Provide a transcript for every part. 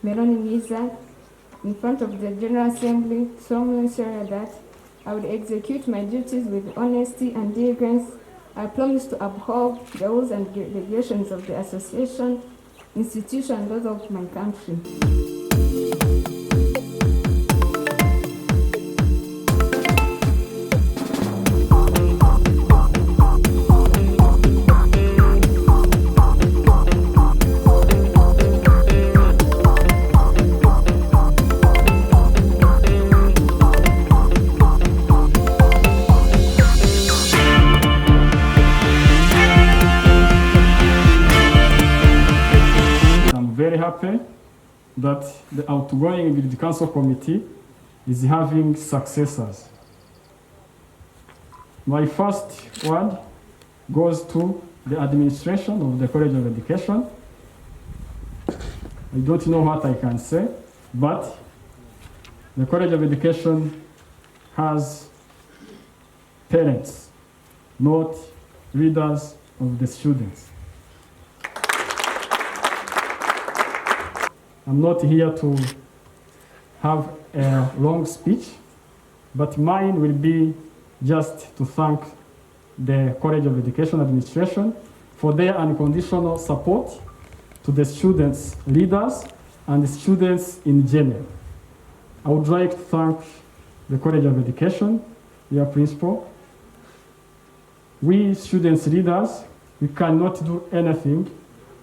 Melanie Mwiza, in front of the General Assembly, solemnly swear that I will execute my duties with honesty and diligence. I promise to uphold the rules and regulations of the association, institution, and those of my country. Very happy that the outgoing Guild Council Committee is having successors. My first word goes to the administration of the College of Education. I don't know what I can say, but the College of Education has parents, not leaders of the students. I'm not here to have a long speech, but mine will be just to thank the College of Education Administration for their unconditional support to the students' leaders and the students in general. I would like to thank the College of Education, their principal. We students' leaders, we cannot do anything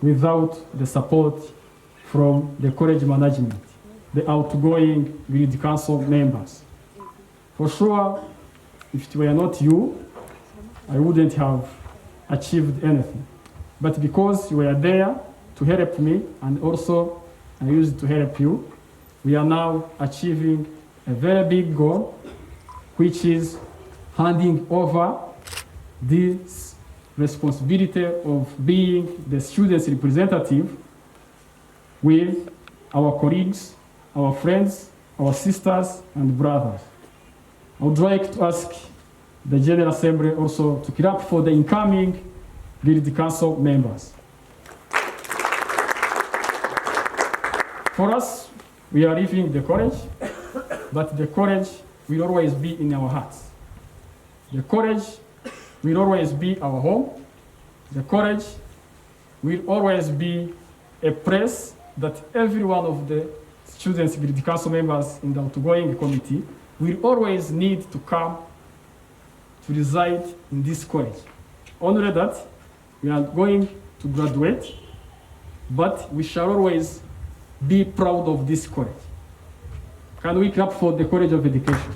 without the support from the college management, the outgoing Guild Council members. For sure, if it were not you, I wouldn't have achieved anything. But because you were there to help me, and also I used to help you, we are now achieving a very big goal, which is handing over this responsibility of being the students' representative with our colleagues, our friends, our sisters and brothers. I would like to ask the General Assembly also to clap for the incoming Guild Council members. For us, we are leaving the college, but the college will always be in our hearts. The college will always be our home. The college will always be a place that every one of the students, Guild Council members in the outgoing committee will always need to come to reside in this college. Only that we are going to graduate, but we shall always be proud of this college. Can we clap for the College of Education?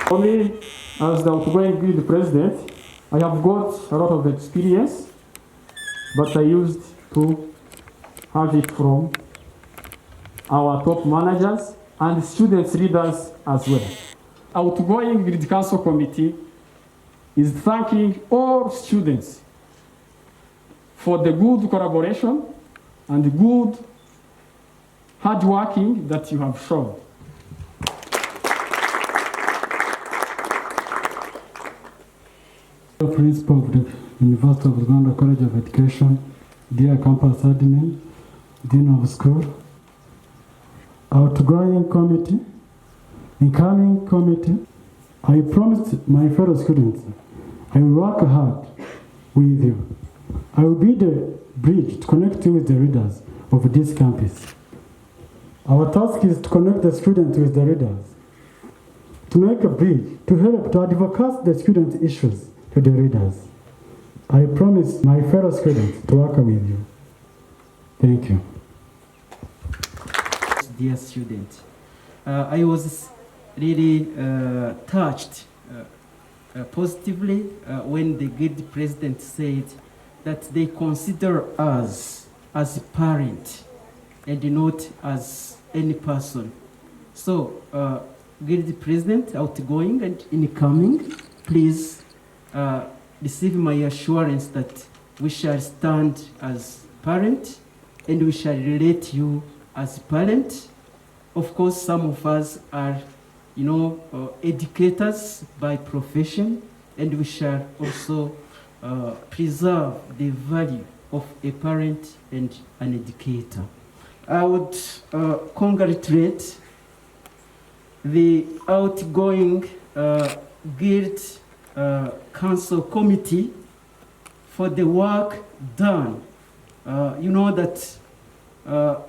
For me, as the outgoing Guild President, I have got a lot of experience, but I used to have it from our top managers and students leaders as well. Outgoing Guild Council Committee is thanking all students for the good collaboration and the good hard working that you have shown. Principal of the University of Uganda College of Education, dear campus admin, Dean of School, outgoing committee, incoming committee, I promised my fellow students I will work hard with you. I will be the bridge to connect you with the leaders of this campus. Our task is to connect the students with the leaders, to make a bridge, to help to advocate the students' issues to the leaders. I promise my fellow students to work with you. Thank you. Dear students, I was really touched positively when the Guild President said that they consider us as a parent and not as any person. So, Guild President, outgoing and incoming, please receive my assurance that we shall stand as parent and we shall relate you as parent. Of course, some of us are, educators by profession, and we shall also preserve the value of a parent and an educator. I would congratulate the outgoing Guild Council Committee for the work done. You know that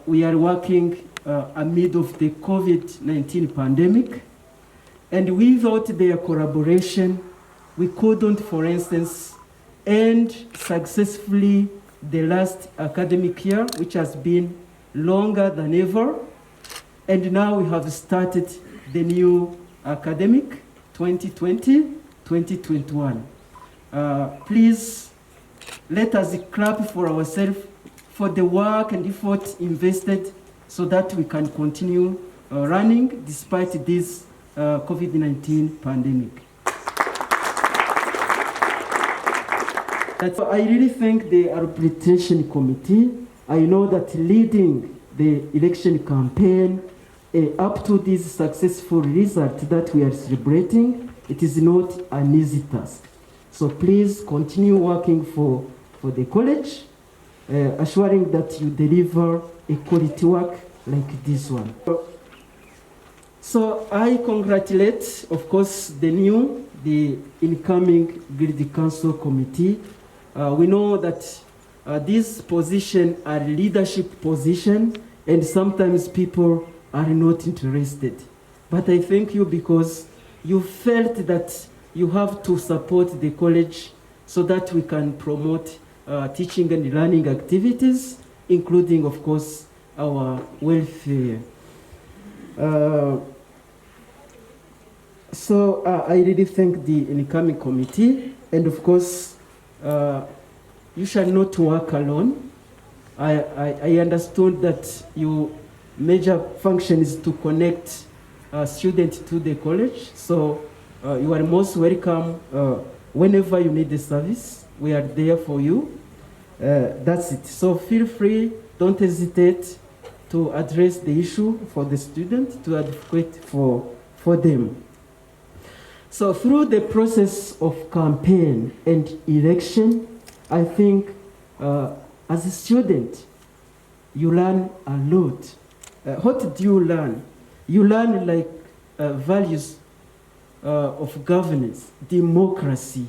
we are working amid of the COVID-19 pandemic, and without their collaboration, we couldn't, for instance, end successfully the last academic year, which has been longer than ever. And now we have started the new academic 2020-2021. Please let us clap for ourselves for the work and effort invested so that we can continue running despite this COVID-19 pandemic. I really thank the arbitration committee. I know that leading the election campaign up to this successful result that we are celebrating, it is not an easy task. So please continue working for the college, assuring that you deliver a quality work like this one. So I congratulate, of course, the incoming Guild Council Committee. We know that these positions are leadership positions, and sometimes people are not interested. But I thank you because you felt that you have to support the college so that we can promote teaching and learning activities, including, of course, our welfare. So I really thank the incoming committee, and of course, you shall not work alone. I understood that your major function is to connect students to the college, so you are most welcome whenever you need the service. We are there for you. That's it. So feel free, don't hesitate to address the issue for the student, to advocate for them. So through the process of campaign and election, I think as a student, you learn a lot. What do you learn? You learn like values of governance, democracy.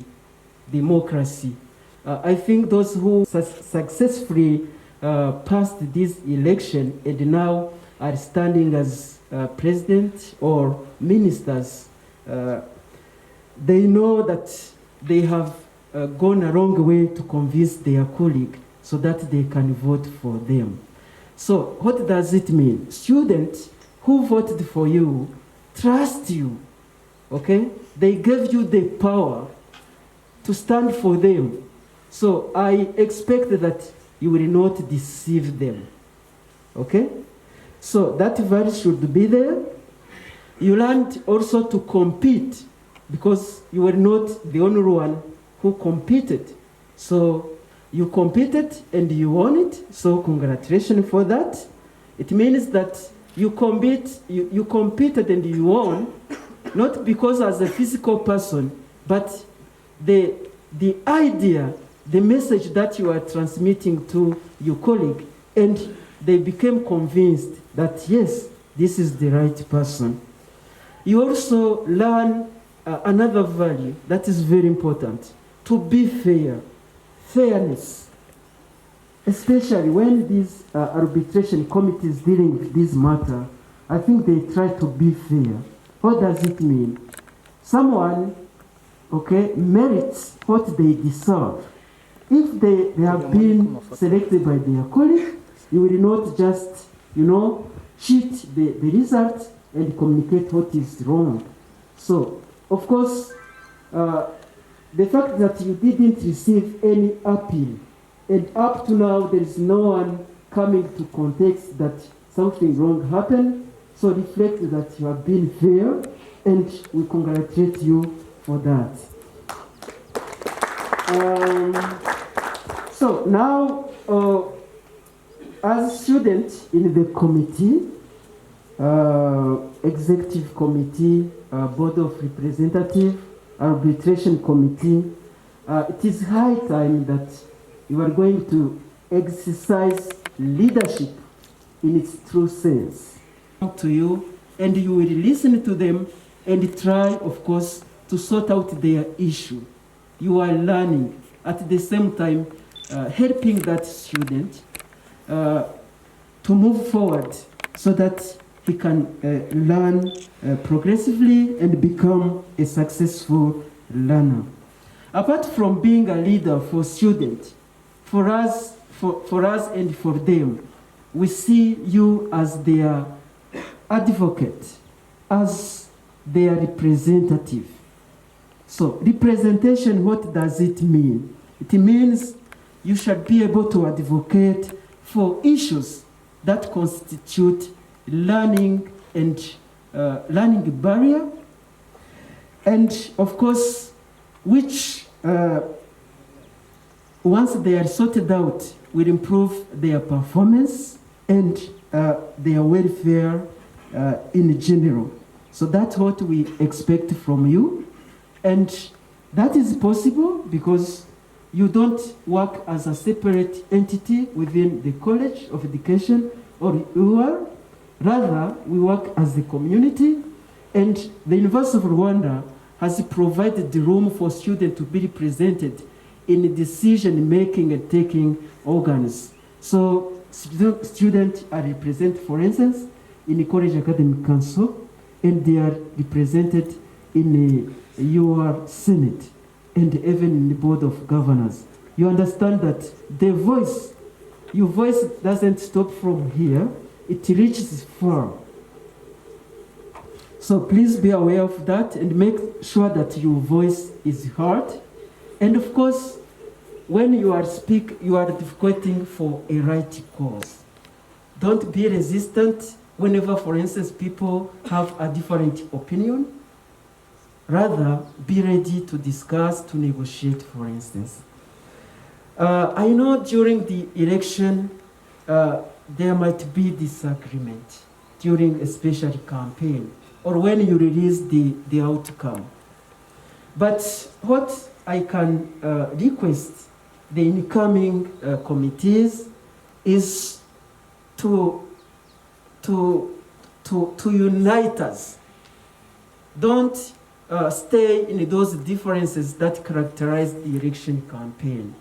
I think those who successfully passed this election and now are standing as president or ministers, they know that they have gone a long way to convince their colleague so that they can vote for them. So what does it mean? Students who voted for you trust you, okay? They gave you the power to stand for them. So I expect that you will not deceive them, okay? So that value should be there. You learned also to compete because you were not the only one who competed. So you competed and you won it, so congratulations for that. It means that you competed and you won, not because as a physical person, but the idea, the message that you are transmitting to your colleague, and they became convinced that yes, this is the right person. You also learn another value that is very important, to be fair, fairness, especially when these arbitration committees dealing with this matter. I think they try to be fair. What does it mean? Someone, okay, merits what they deserve. If they have been selected by their colleague, you will not just, cheat the result and communicate what is wrong. So, of course, the fact that you didn't receive any appeal, and up to now there is no one coming to contest that something wrong happened, so reflect that you have been fair, and we congratulate you for that. So now, as students in the committee, executive committee, board of representatives, arbitration committee, it is high time that you are going to exercise leadership in its true sense. To you, and you will listen to them and try, of course, to sort out their issue. You are learning at the same time, helping that student to move forward so that he can learn progressively and become a successful learner. Apart from being a leader for students, for us and for them, we see you as their advocate, as their representative. So representation, what does it mean? It means you should be able to advocate for issues that constitute learning and learning barrier, and of course, which once they are sorted out will improve their performance and their welfare in general. So that's what we expect from you, and that is possible because you don't work as a separate entity within the College of Education or UR. Rather, we work as a community, and the University of Rwanda has provided the room for students to be represented in decision-making and taking organs. So students are represented, for instance, in the College Academic Council, and they are represented in the UR Senate and even in the Board of Governors. You understand that the voice, your voice doesn't stop from here, it reaches far. So please be aware of that and make sure that your voice is heard. And of course, when you are you are advocating for a right cause. Don't be resistant whenever, for instance, people have a different opinion. Rather, be ready to discuss, to negotiate, for instance. I know during the election, there might be disagreement during a special campaign or when you release the outcome. But what I can request the incoming committees is to unite us. Don't stay in those differences that characterize the election campaign.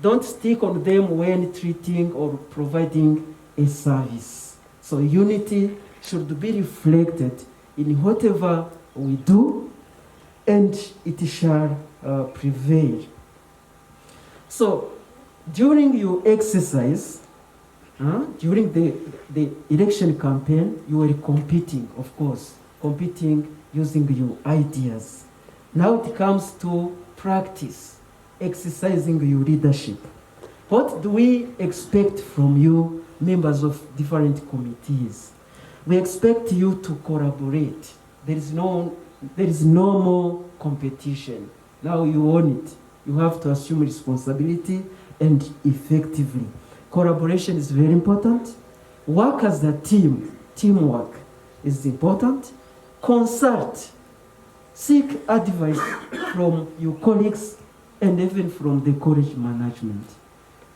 Don't stick on them when treating or providing a service. So unity should be reflected in whatever we do, and it shall prevail. So during your exercise, during the election campaign, you were competing, of course, competing using your ideas. Now it comes to practice, exercising your leadership. What do we expect from you, members of different committees? We expect you to collaborate. There is no more competition. Now you own it. You have to assume responsibility and effectively. Collaboration is very important. Work as a team. Teamwork is important. Consult. Seek advice from your colleagues and even from the college management.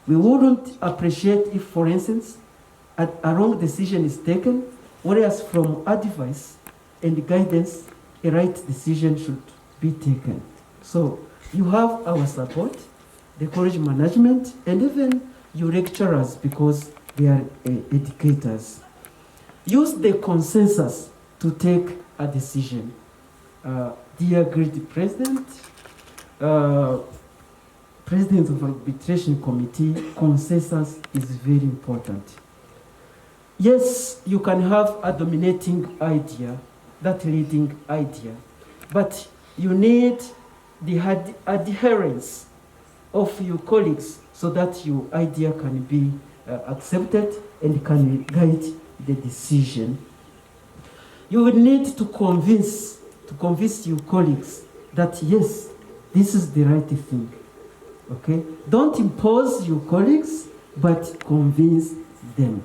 We wouldn't appreciate if, for instance, a wrong decision is taken, whereas from advice and guidance, a right decision should be taken. So you have our support, the college management, and even your lecturers, because they are educators. Use the consensus to take a decision. Dear great President, President of Arbitration Committee, consensus is very important. Yes, you can have a dominating idea, that leading idea, but you need the adherence of your colleagues so that your idea can be accepted and can guide the decision. You will need to convince your colleagues that yes, this is the right thing. Okay? Don't impose your colleagues, but convince them.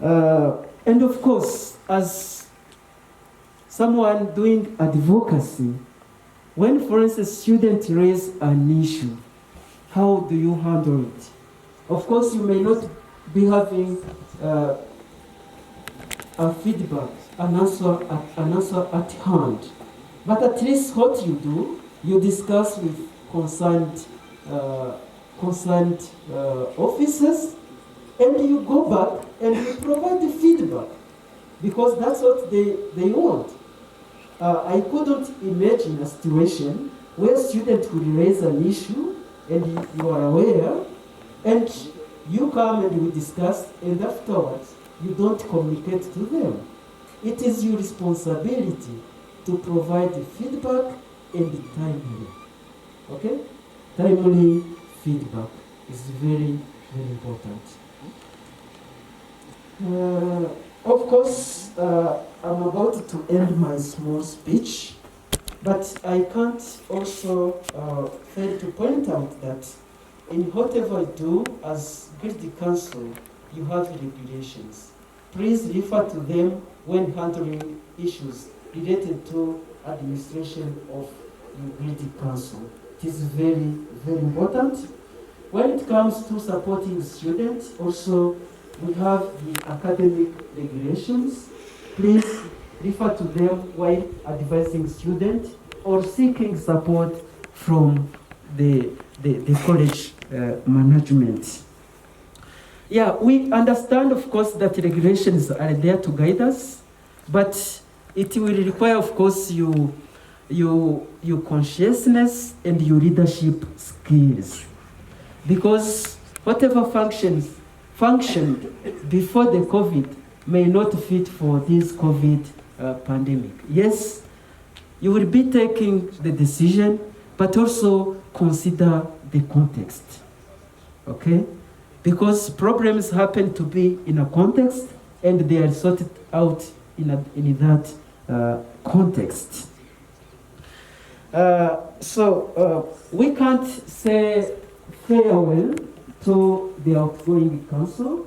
And of course, as someone doing advocacy, when, for instance, students raise an issue, how do you handle it? Of course, you may not be having a feedback, an answer at hand. But at least what you do, you discuss with concerned officers, and you go back and you provide the feedback, because that's what they want. I couldn't imagine a situation where students will raise an issue and you are aware, and you come and we discuss, and afterwards you don't communicate to them. It is your responsibility to provide the feedback and timely. Okay? Timely feedback is very, very important. Of course, I'm about to end my small speech, but I can't also fail to point out that in whatever you do as Grid Council, you have regulations. Please refer to them when handling issues related to administration of the Grid Council. It is very, very important. When it comes to supporting students, also we have the academic regulations. Please refer to them while advising students or seeking support from the college management. Yeah, we understand, of course, that regulations are there to guide us, but it will require, of course, your consciousness and your leadership skills. Because whatever functioned before the COVID may not fit for this COVID pandemic. Yes, you will be taking the decision, but also consider the context, okay? Because problems happen to be in a context, and they are sorted out in that context. So we can't say farewell to the outgoing council.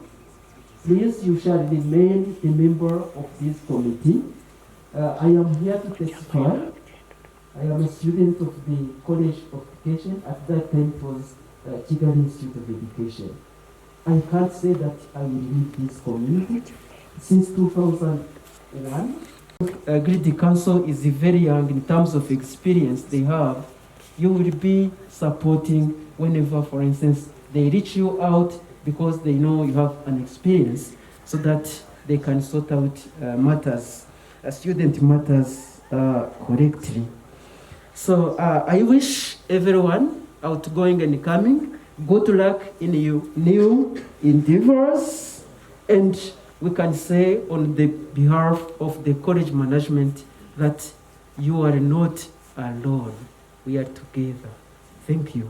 Please, you shall remain a member of this committee. I am here to testify. I am a student of the College of Education. At that time, it was Kigali Institute of Education. I can't say that I will leave this community. Since 2001, Grid Council is very young in terms of experience they have. You will be supporting whenever, for instance, they reach you out because they know you have an experience, so that they can sort out matters, student matters correctly. So I wish everyone, outgoing and coming, good luck in your new endeavors, and we can say on the behalf of the college management that you are not alone. We are together. Thank you.